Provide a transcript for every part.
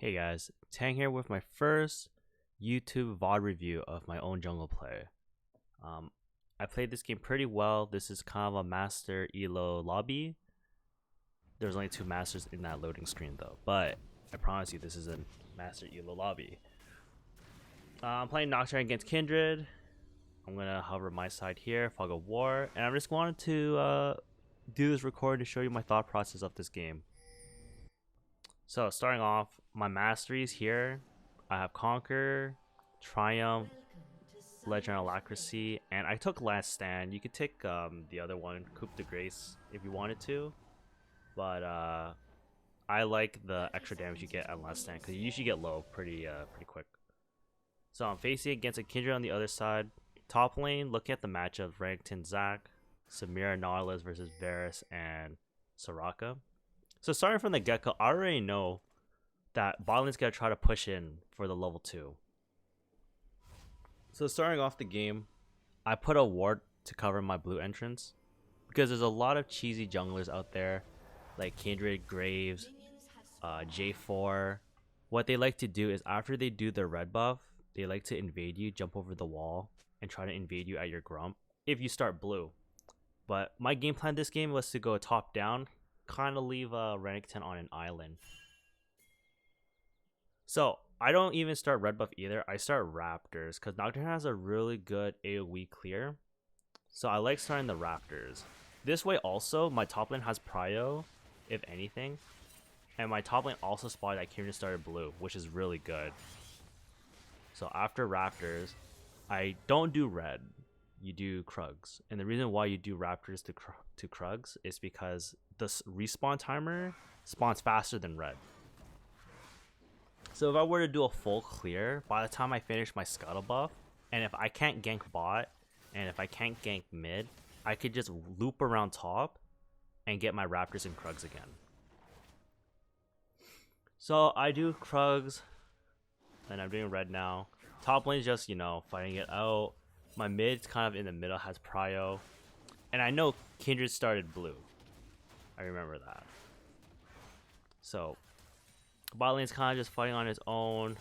Hey guys, Tang here with my first YouTube VOD review of my own jungle play. Um, I played this game pretty well. This is kind of a master elo lobby. There's only two masters in that loading screen though, but I promise you this is a master elo lobby. I'm playing Nocturne against Kindred. I'm gonna hover my side here, Fog of War, and I just wanted to do this recording to show you my thought process of this game. So starting off, my masteries here, I have Conquer, Triumph, Legend Alacrity, and I took Last Stand. You could take the other one, Coup de Grace, if you wanted to, but I like the extra damage you get at Last Stand because you usually get low pretty quick. So I'm facing against a Kindred on the other side. Top lane, looking at the matchup, Renekton Zac, Samira Nautilus versus Varus and Soraka. So starting from the get-go, I already know that bot lane's gonna try to push in for the level 2. So starting off the game, I put a ward to cover my blue entrance because there's a lot of cheesy junglers out there like Kindred, Graves, J4. What they like to do is after they do their red buff, they like to invade you, jump over the wall, and try to invade you at your grump if you start blue. But my game plan this game was to go top down, kind of leave Renekton on an island. So I don't even start red buff either. I start Raptors because Nocturne has a really good AoE clear. So I like starting the Raptors. This way also, my top lane has prio, if anything. And my top lane also spotted that Kindred started blue, which is really good. So after Raptors, I don't do red. You do Krugs. And the reason why you do Raptors to Krugs is because the respawn timer spawns faster than red. So if I were to do a full clear, by the time I finish my scuttle buff, and if I can't gank bot, and if I can't gank mid, I could just loop around top and get my Raptors and Krugs again. So I do Krugs, and I'm doing red now. Top lane is just, fighting it out. My mid's kind of in the middle, has prio. And I know Kindred started blue. I remember that. So bot lane's kind of just fighting on his own.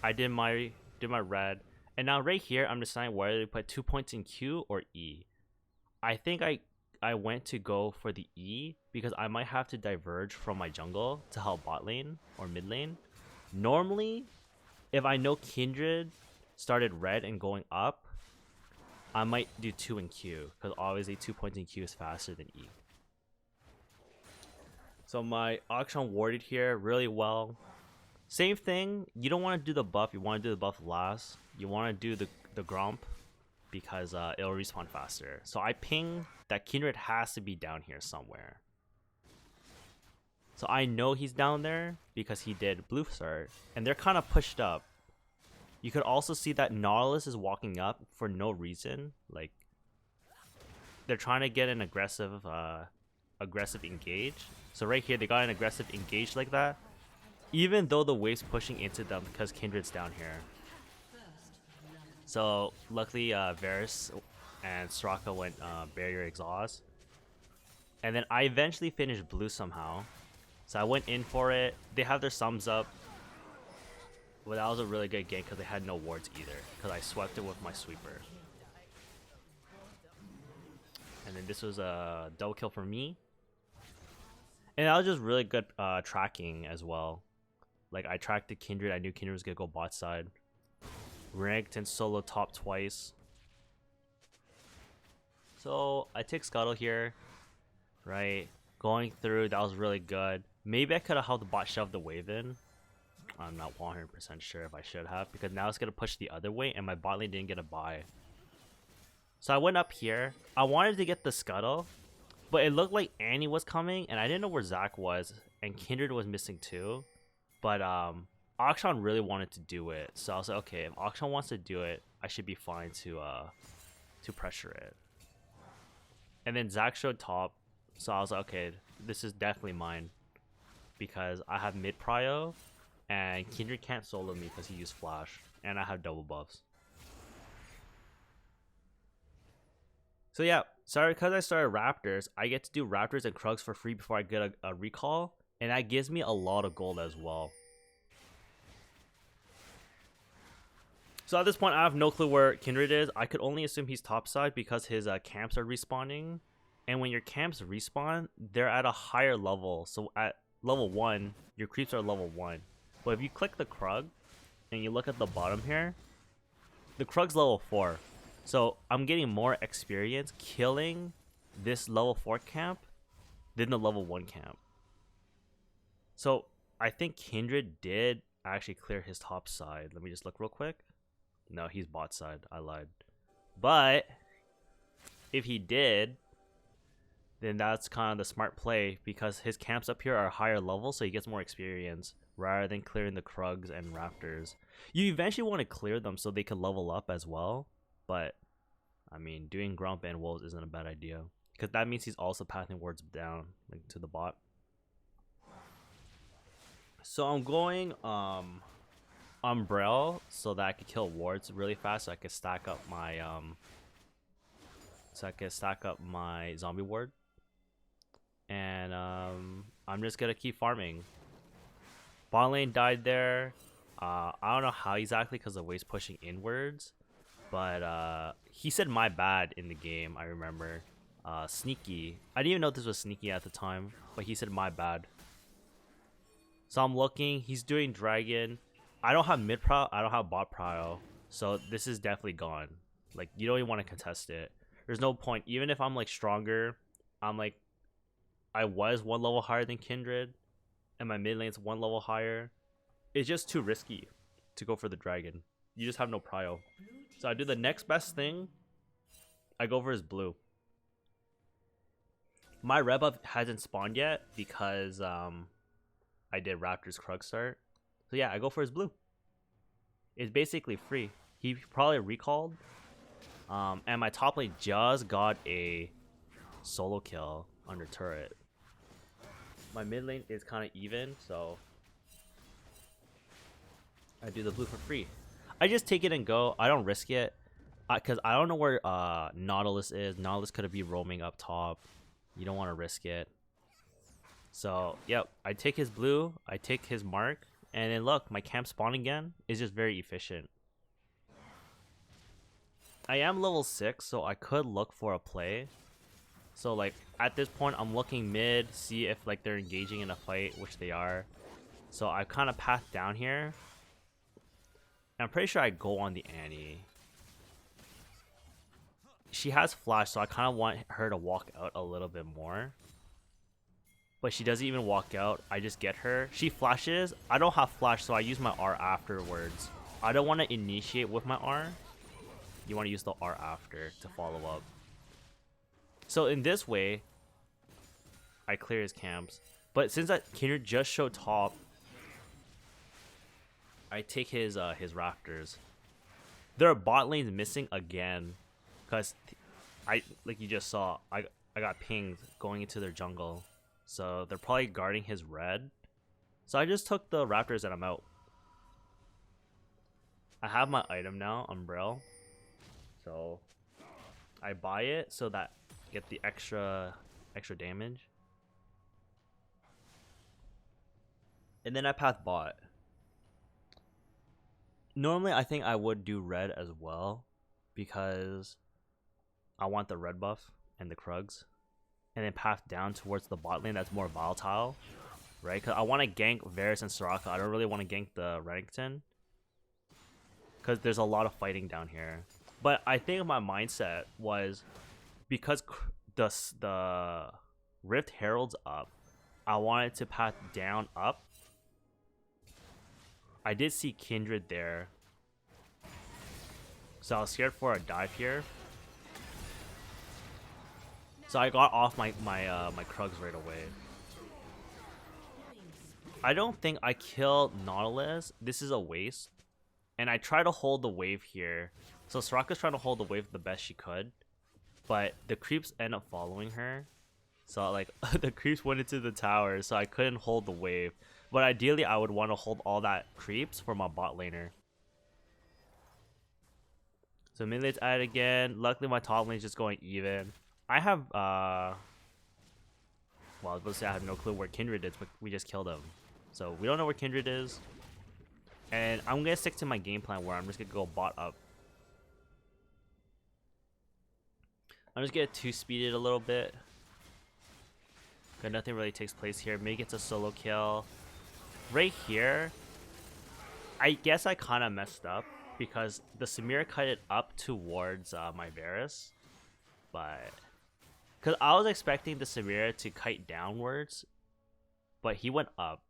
I did my red. And now right here, I'm deciding whether to put 2 points in Q or E. I think I went to go for the E because I might have to diverge from my jungle to help bot lane or mid lane. Normally, if I know Kindred started red and going up, I might do 2 in Q because obviously 2 points in Q is faster than E. So my Auction warded here really well. Same thing, you don't want to do the buff, you want to do the buff last. You want to do the Gromp because it'll respawn faster. So I ping that Kindred has to be down here somewhere. So I know he's down there because he did blue start and they're kind of pushed up. You could also see that Nautilus is walking up for no reason. Like they're trying to get an aggressive engage. So right here they got an aggressive engage like that. Even though the wave's pushing into them because Kindred's down here. So luckily Varus and Soraka went barrier exhaust. And then I eventually finished blue somehow. So I went in for it. They have their sums up. But that was a really good game because they had no wards either. Because I swept it with my sweeper. And then this was a double kill for me. And that was just really good tracking as well. Like I tracked the Kindred. I knew Kindred was going to go bot side. Renekton solo top twice. So I take Scuttle here. Right. Going through. That was really good. Maybe I could have helped the bot shove the wave in. I'm not 100% sure if I should have because now it's going to push the other way and my bot lane didn't get a buy. So I went up here. I wanted to get the Scuttle, but it looked like Annie was coming and I didn't know where Zac was and Kindred was missing too. But Akshan really wanted to do it. So I was like, okay, if Akshan wants to do it, I should be fine to pressure it. And then Zac showed top. So I was like, okay, this is definitely mine because I have mid prio. And Kindred can't solo me because he used flash. And I have double buffs. So yeah, sorry, because I started Raptors, I get to do Raptors and Krugs for free before I get a recall. And that gives me a lot of gold as well. So at this point, I have no clue where Kindred is. I could only assume he's topside because his camps are respawning. And when your camps respawn, they're at a higher level. So at level 1, your creeps are level 1. But if you click the Krug and you look at the bottom here, the Krug's level 4. So I'm getting more experience killing this level 4 camp than the level 1 camp. So I think Kindred did actually clear his top side. Let me just look real quick. No, he's bot side. I lied. But if he did, then that's kind of the smart play because his camps up here are higher level, so he gets more experience rather than clearing the Krugs and Raptors. You eventually want to clear them so they can level up as well, but I mean, doing Grump and Wolves isn't a bad idea because that means he's also pathing wards down like to the bot. So I'm going Umbrella so that I could kill wards really fast so I could stack up my zombie ward. And I'm just gonna keep farming. Bot lane died there. I don't know how exactly because the wave's pushing inwards, but he said my bad in the game. I remember sneaky. I didn't even know this was sneaky at the time, but he said my bad. So I'm looking. He's doing dragon. I don't have mid prio. I don't have bot prio. So this is definitely gone. Like you don't even want to contest it. There's no point. Even if I'm like stronger, I'm like I was 1 level higher than Kindred, and my mid lane's 1 level higher. It's just too risky to go for the dragon. You just have no prio. So I do the next best thing. I go for his blue. My red buff hasn't spawned yet because I did Raptor's Krug start. So yeah, I go for his blue. It's basically free. He probably recalled. And my top lane just got a solo kill under turret. My mid lane is kind of even, so I do the blue for free. I just take it and go. I don't risk it because I don't know where Nautilus is. Nautilus could be roaming up top. You don't want to risk it. So, yep, I take his blue, I take his mark, and then look, my camp spawn again is just very efficient. I am level 6, so I could look for a play. So, like, at this point, I'm looking mid, see if, like, they're engaging in a fight, which they are. So, I kind of path down here. And I'm pretty sure I go on the Annie. She has flash, so I kind of want her to walk out a little bit more. But she doesn't even walk out. I just get her. She flashes. I don't have flash, so I use my R afterwards. I don't want to initiate with my R. You want to use the R after to follow up. So in this way, I clear his camps. But since that Kindred just showed top, I take his Raptors. Their bot lane's missing again, because like you just saw, I got pinged going into their jungle. So they're probably guarding his red. So I just took the Raptors and I'm out. I have my item now, Umbrella. So I buy it so that I get the extra damage. And then I path bot. Normally I think I would do red as well because I want the red buff and the Krugs. And then path down towards the bot lane that's more volatile, right? Because I want to gank Varus and Soraka. I don't really want to gank the Renekton because there's a lot of fighting down here. But I think my mindset was because the Rift Herald's up, I wanted to path down up. I did see Kindred there, so I was scared for a dive here. So I got off my Krugs right away. I don't think I killed Nautilus. This is a waste. And I try to hold the wave here. So Soraka's trying to hold the wave the best she could. But the creeps end up following her. So like the creeps went into the tower, so I couldn't hold the wave. But ideally I would want to hold all that creeps for my bot laner. So mid lane's at it again. Luckily my top lane's just going even. I have, well, I was supposed to say I have no clue where Kindred is, but we just killed him. So we don't know where Kindred is. And I'm gonna stick to my game plan where I'm just gonna go bot up. I'm just gonna two-speed it a little bit. Cause nothing really takes place here. Maybe it's a solo kill. Right here, I guess I kind of messed up because the Samira cut it up towards my Varus, but because I was expecting the Samira to kite downwards, but he went up,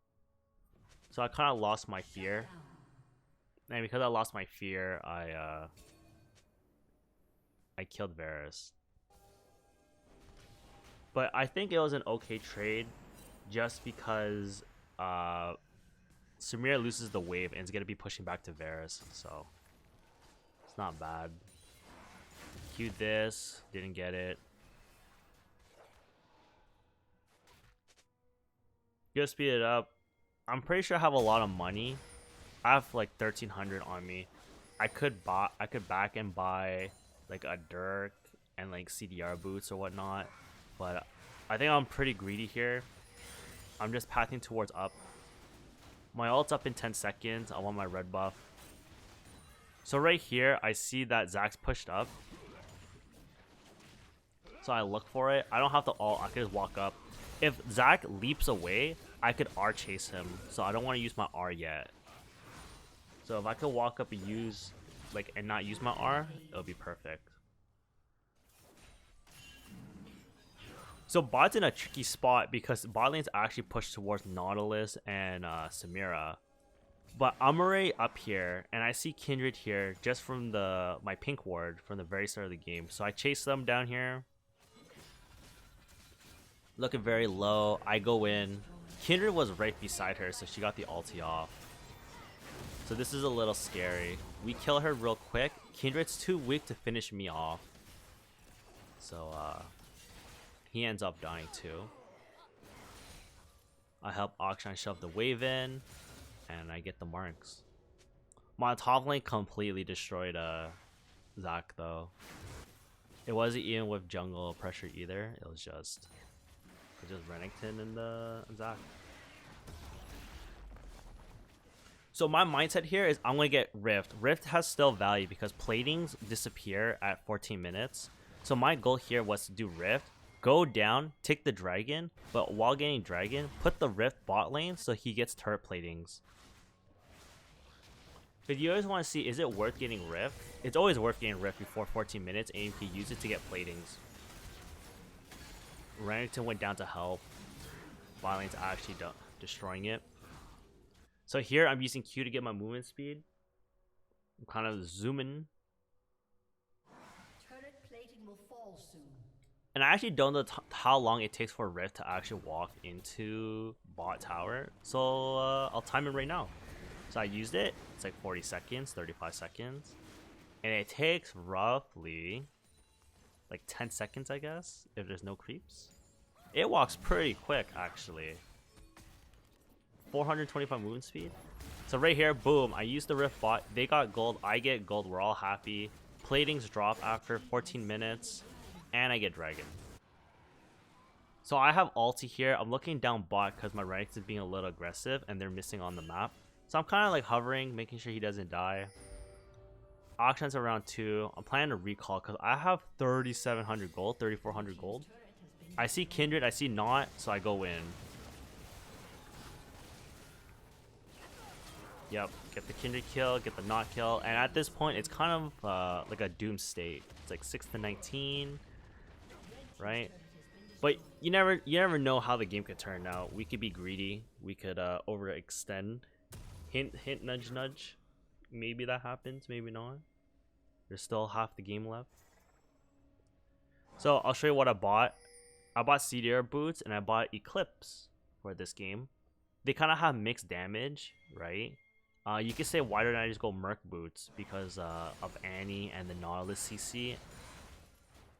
so I kind of lost my fear. And because I lost my fear, I killed Varus. But I think it was an okay trade, just because Samira loses the wave and is gonna be pushing back to Varus, so it's not bad. Queued this, didn't get it. Gonna speed it up. I'm pretty sure I have a lot of money. I have like 1300 on me. I could back and buy like a Dirk and like CDR boots or whatnot, but I think I'm pretty greedy here. I'm just pathing towards up. My ult's up in 10 seconds. I want my red buff. So right here, I see that Zach's pushed up. So I look for it. I don't have to ult. I can just walk up. If Zach leaps away, I could R chase him. So I don't want to use my R yet. So if I could walk up and use, like, and not use my R, it'll be perfect. So bot's in a tricky spot because bot lane's actually pushed towards Nautilus and Samira. But I'm already up here and I see Kindred here just from my pink ward from the very start of the game. So I chase them down here. Looking very low. I go in. Kindred was right beside her, so she got the ulti off. So this is a little scary. We kill her real quick. Kindred's too weak to finish me off. So he ends up dying too. I help Akshan shove the wave in, and I get the marks. My top lane completely destroyed Zach though. It wasn't even with jungle pressure either. It was just Renekton and Zach. So my mindset here is I'm gonna get Rift. Rift has still value because platings disappear at 14 minutes. So my goal here was to do Rift, go down, take the dragon, but while getting dragon, put the Rift bot lane so he gets turret platings. But you always want to see, is it worth getting Rift? It's always worth getting Rift before 14 minutes, and you can use it to get platings. Renekton went down to help. Bot lane's actually destroying it. So here I'm using Q to get my movement speed. I'm kind of zooming. Turret plating will fall soon. And I actually don't know how long it takes for Rift to actually walk into bot tower. So I'll time it right now. So I used it. It's like 40 seconds, 35 seconds. And it takes roughly like 10 seconds, I guess, if there's no creeps. It walks pretty quick, actually. 425 movement speed. So right here, boom, I used the Rift bot. They got gold. I get gold. We're all happy. Platings drop after 14 minutes. And I get dragon. So I have ulti here. I'm looking down bot because my Renekton is being a little aggressive and they're missing on the map. So I'm kind of like hovering, making sure he doesn't die. Auction's around 2. I'm planning to recall because I have 3,700 gold, 3,400 gold. I see Kindred, I see Not, so I go in. Yep, get the Kindred kill, get the Not kill, and at this point it's kind of like a doom state. It's like 6 to 19, right? But you never know how the game could turn out. We could be greedy, we could overextend. Hint, hint, nudge, nudge. Maybe that happens, maybe not. There's still half the game left. So I'll show you what I bought. I bought CDR boots and I bought Eclipse for this game. They kind of have mixed damage, right? You could say, why don't I just go Merc boots because of Annie and the Nautilus CC.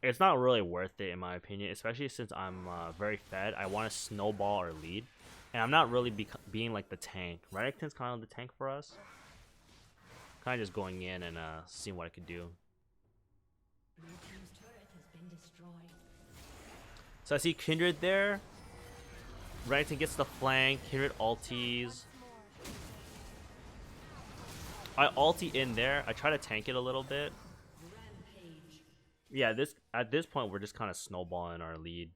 It's not really worth it in my opinion, especially since I'm very fed. I want to snowball or lead, and I'm not really being like the tank. Renekton's kind of the tank for us. Kind of just going in and seeing what I could do. Blue team's turret has been destroyed. So I see Kindred there. Renekton gets the flank. Kindred ulties. I ulti in there. I try to tank it a little bit. Yeah, at this point we're just kind of snowballing our lead.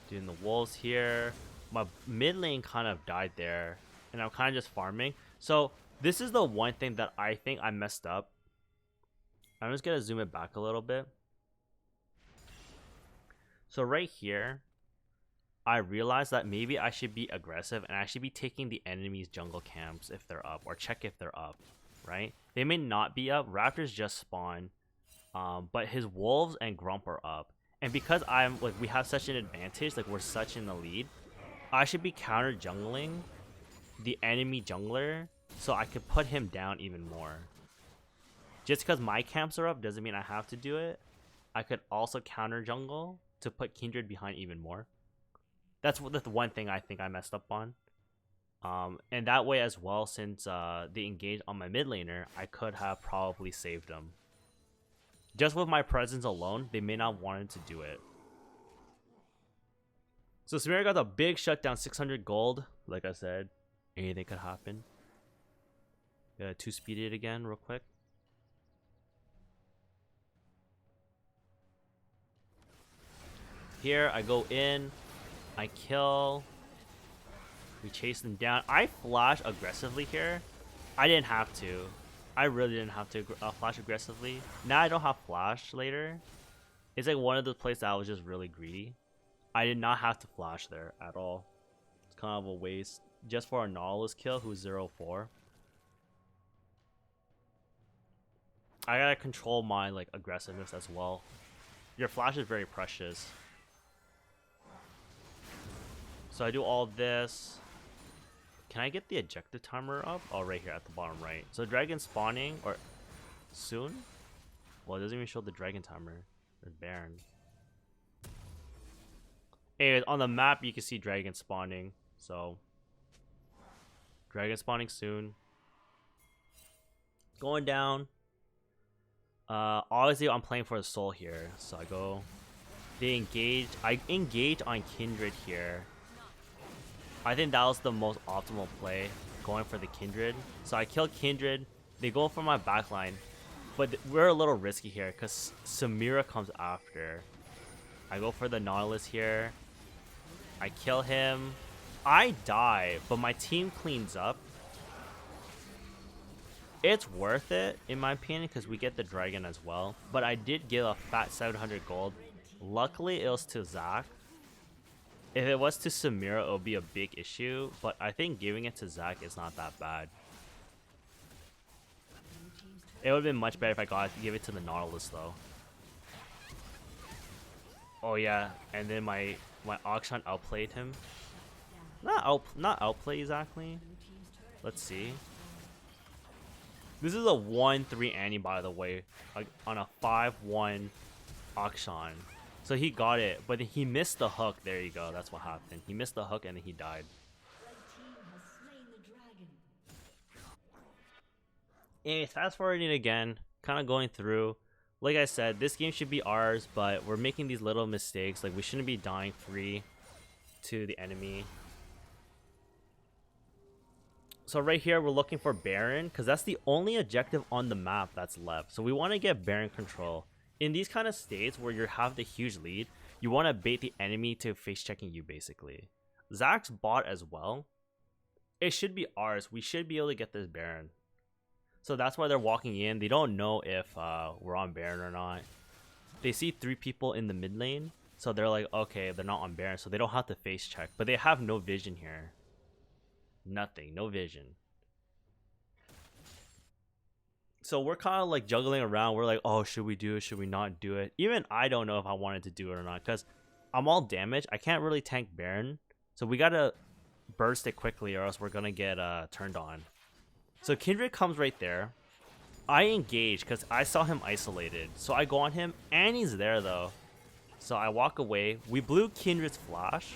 Doing the wolves here. My mid lane kind of died there, and I'm kind of just farming. So this is the one thing that I think I messed up. I'm just gonna zoom it back a little bit. So right here, I realized that maybe I should be aggressive and I should be taking the enemy's jungle camps if they're up, or check if they're up, right? They may not be up. Raptors just spawn, but his wolves and Grump are up. And because we have such an advantage, like we're such in the lead, I should be counter jungling the enemy jungler so I could put him down even more. Just because my camps are up doesn't mean I have to do it. I could also counter jungle to put Kindred behind even more. That's the one thing I think I messed up on. And that way as well, since they engaged on my mid laner, I could have probably saved them. Just with my presence alone, they may not wanted to do it. So Samira got a big shutdown, 600 gold. Like I said, anything could happen. Gotta 2-speed it again real quick. Here, I go in. I kill. We chase them down. I flash aggressively here. I didn't have to. I really didn't have to flash aggressively. Now I don't have flash later. It's like one of those places that I was just really greedy. I did not have to flash there at all. It's kind of a waste. Just for a Nautilus kill who's 0-4. I gotta control my like aggressiveness as well. Your flash is very precious. So I do all this. Can I get the ejector timer up? Oh, right here at the bottom right. So dragon spawning or soon? Well, it doesn't even show the dragon timer. There's Baron. Anyways, on the map you can see dragon spawning. So dragon spawning soon. Going down. Obviously I'm playing for the soul here. So I go. They engage. I engage on Kindred here. I think that was the most optimal play, going for the Kindred. So I kill Kindred. They go for my backline. But we're a little risky here because Samira comes after. I go for the Nautilus here. I kill him. I die, but my team cleans up. It's worth it, in my opinion, because we get the dragon as well. But I did get a fat 700 gold. Luckily, it was to Zac. If it was to Samira, it would be a big issue, but I think giving it to Zac is not that bad. It would have been much better if I got to give it to the Nautilus though. Oh yeah, and then my Akshan outplayed him. Not outplay exactly. Let's see. This is a 1-3 Annie, by the way, on a 5-1 Akshan. So he got it, but he missed the hook. There you go. That's what happened. He missed the hook and then he died. Anyways, fast forwarding again, kind of going through. Like I said, this game should be ours, but we're making these little mistakes. Like we shouldn't be dying free to the enemy. So right here, we're looking for Baron because that's the only objective on the map that's left. So we want to get Baron control. In these kind of states where you have the huge lead, you want to bait the enemy to face checking you basically. Zac's bot as well. It should be ours. We should be able to get this Baron. So that's why they're walking in. They don't know if we're on Baron or not. They see 3 people in the mid lane. So they're like, okay, they're not on Baron. So they don't have to face check. But they have no vision here. Nothing. No vision. So we're kind of like juggling around. We're like, oh, should we do it? Should we not do it? Even I don't know if I wanted to do it or not because I'm all damaged. I can't really tank Baron. So we got to burst it quickly or else we're going to get turned on. So Kindred comes right there. I engage because I saw him isolated. So I go on him and he's there though. So I walk away. We blew Kindred's flash.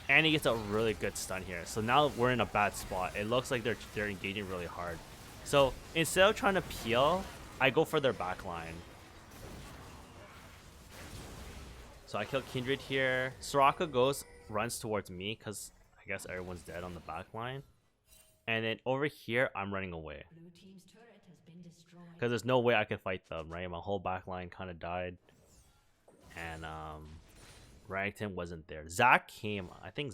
And he gets a really good stun here. So now we're in a bad spot. It looks like they're engaging really hard. So instead of trying to peel, I go for their backline. So I kill Kindred here. Soraka runs towards me because I guess everyone's dead on the back line. And then over here, I'm running away. Blue team's turret has been destroyed. Because there's no way I could fight them, right? My whole back line kind of died. And Renekton wasn't there. Zac came. I think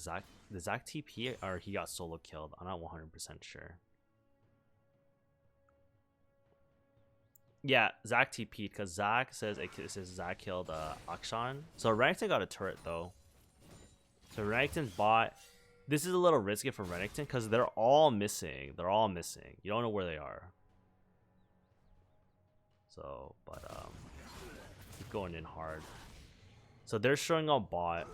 did Zac TP or he got solo killed? I'm not 100% sure. Yeah, Zac TP'd because Zac says Zac killed Akshan. So Renekton got a turret though. So Renekton's bot. This is a little risky for Renekton because they're all missing. They're all missing. You don't know where they are. So, but he's going in hard. So they're showing up bot,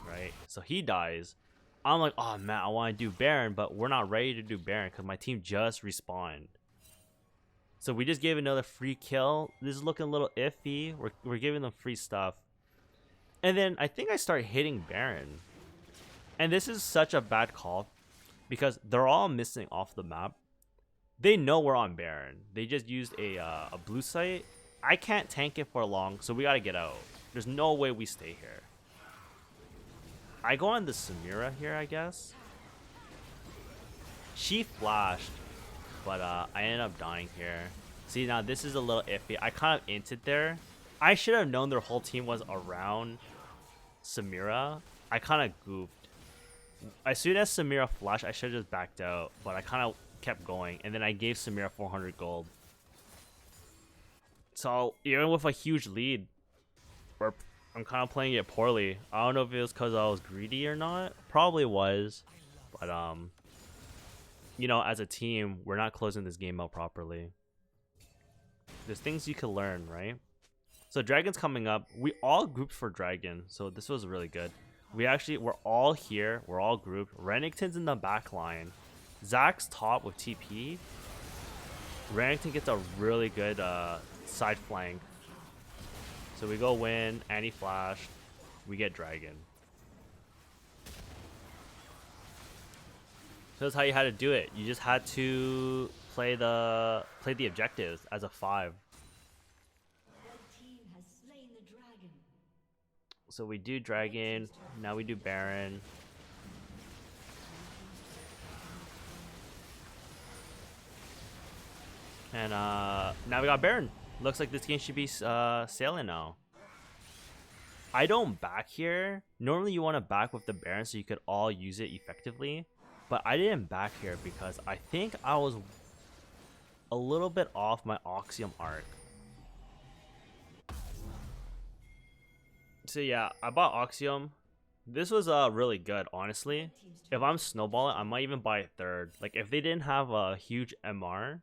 right? So he dies. I'm like, oh man, I want to do Baron, but we're not ready to do Baron because my team just respawned. So we just gave another free kill. This is looking a little iffy. We're giving them free stuff. And then I think I start hitting Baron. And this is such a bad call because they're all missing off the map. They know we're on Baron. They just used a blue site. I can't tank it for long, so we gotta get out. There's no way we stay here. I go on the Samira here, I guess. She flashed, but I ended up dying here. See, now this is a little iffy. I kind of inted there. I should have known their whole team was around Samira. I kind of goofed. As soon as Samira flashed, I should have just backed out, but I kind of kept going, and then I gave Samira 400 gold. So even with a huge lead, I'm kind of playing it poorly. I don't know if it was because I was greedy or not. Probably was, but you know, as a team, we're not closing this game out properly. There's things you can learn, right? So Dragon's coming up. We all grouped for Dragon, so this was really good. We're all here. We're all grouped. Renekton's in the back line. Zac's top with TP. Renekton gets a really good side flank. So we go win, anti-flash, we get Dragon. So that's how you had to do it. You just had to play the objectives as a 5. Red team has slain the dragon. So we do Dragon, now we do Baron. And now we got Baron. Looks like this game should be sailing now. I don't back here. Normally you want to back with the Baron so you could all use it effectively. But I didn't back here because I think I was a little bit off my Oxium arc. So yeah, I bought Oxium. This was really good, honestly. If I'm snowballing, I might even buy a third. Like if they didn't have a huge MR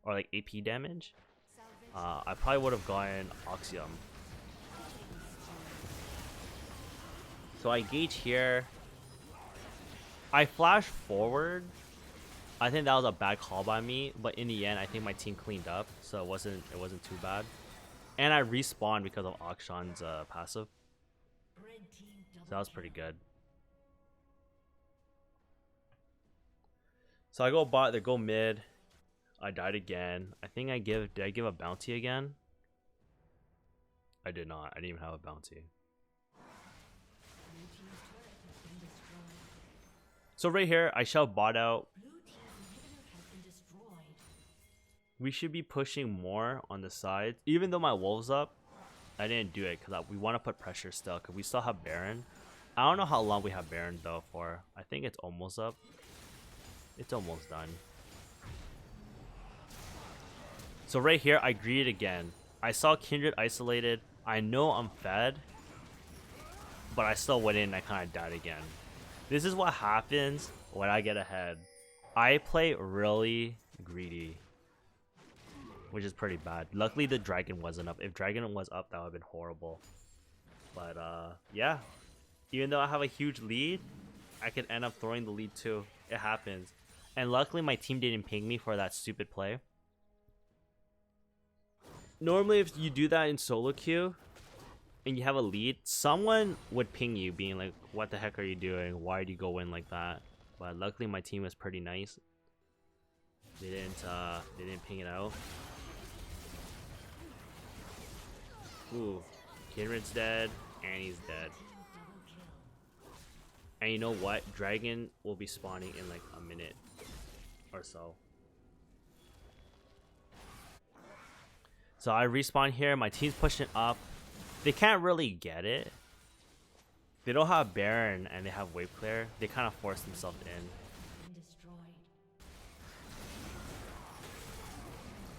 or like AP damage, I probably would have gotten Oxium. So I gauge here. I flash forward. I think that was a bad call by me, but in the end, I think my team cleaned up, so it wasn't too bad. And I respawned because of Akshan's passive, so that was pretty good. So I go bot, they go mid. I died again. I think did I give a bounty again? I did not. I didn't even have a bounty. So right here, I shove bot out. We should be pushing more on the side. Even though my wolf's up, I didn't do it because we want to put pressure still because we still have Baron. I don't know how long we have Baron though for. I think it's almost up. It's almost done. So right here, I greeted again. I saw Kindred isolated. I know I'm fed, but I still went in and I kind of died again. This is what happens when I get ahead. I play really greedy, which is pretty bad. Luckily, the Dragon wasn't up. If Dragon was up, that would have been horrible. But yeah, even though I have a huge lead, I could end up throwing the lead too. It happens. And luckily, my team didn't ping me for that stupid play. Normally, if you do that in solo queue and you have a lead, someone would ping you being like, what the heck are you doing? Why did you go in like that? But luckily my team was pretty nice. They didn't ping it out. Ooh, Kindred's dead, Annie's dead. And you know what? Dragon will be spawning in like a minute or so. So I respawn here. My team's pushing up. They can't really get it. They don't have Baron and they have wave clear. They kind of force themselves in. Been destroyed.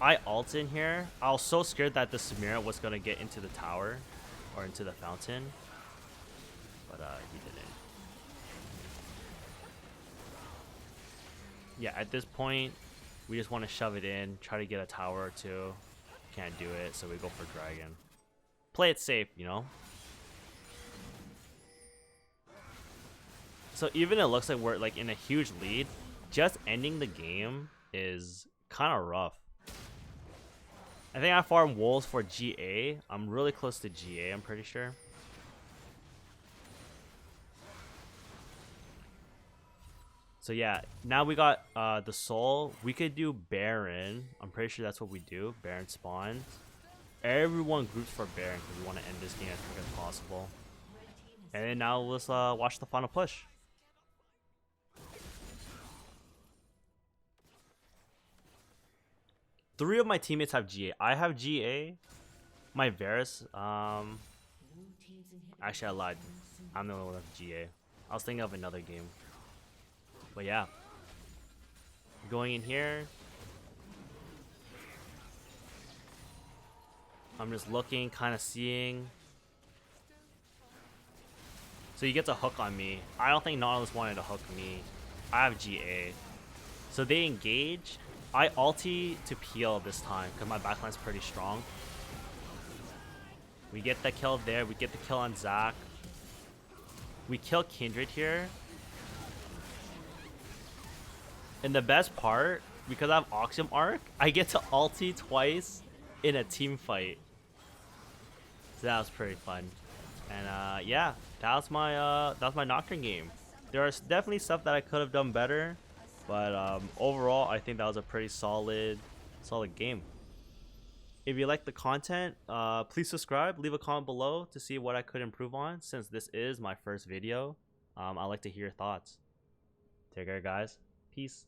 I ult in here. I was so scared that the Samira was gonna get into the tower or into the fountain, but he didn't. Yeah, at this point, we just want to shove it in, try to get a tower or two. Can't do it, so we go for dragon. Play it safe, you know. So even it looks like we're like in a huge lead, just ending the game is kind of rough. I think I farmed wolves for GA. I'm really close to GA, I'm pretty sure. So yeah, now we got the soul. We could do Baron. I'm pretty sure that's what we do. Baron spawns. Everyone groups for Baron because we want to end this game as quick as possible. And then now let's watch the final push. 3 of my teammates have GA. I have GA. My Varus, actually I lied. I'm the only one with GA. I was thinking of another game. But yeah. Going in here. I'm just looking, kind of seeing. So you get to hook on me. I don't think Nautilus wanted to hook me. I have GA. So they engage. I ulti to peel this time because my backline's pretty strong. We get the kill there. We get the kill on Zac. We kill Kindred here. And the best part, because I have Oxium Arc, I get to ulti twice in a team fight. So that was pretty fun. And yeah, that was my Nocturne game. There is definitely stuff that I could have done better, but overall, I think that was a pretty solid game. If you like the content, please subscribe, leave a comment below to see what I could improve on. Since this is my first video, I'd like to hear your thoughts. Take care, guys. Peace.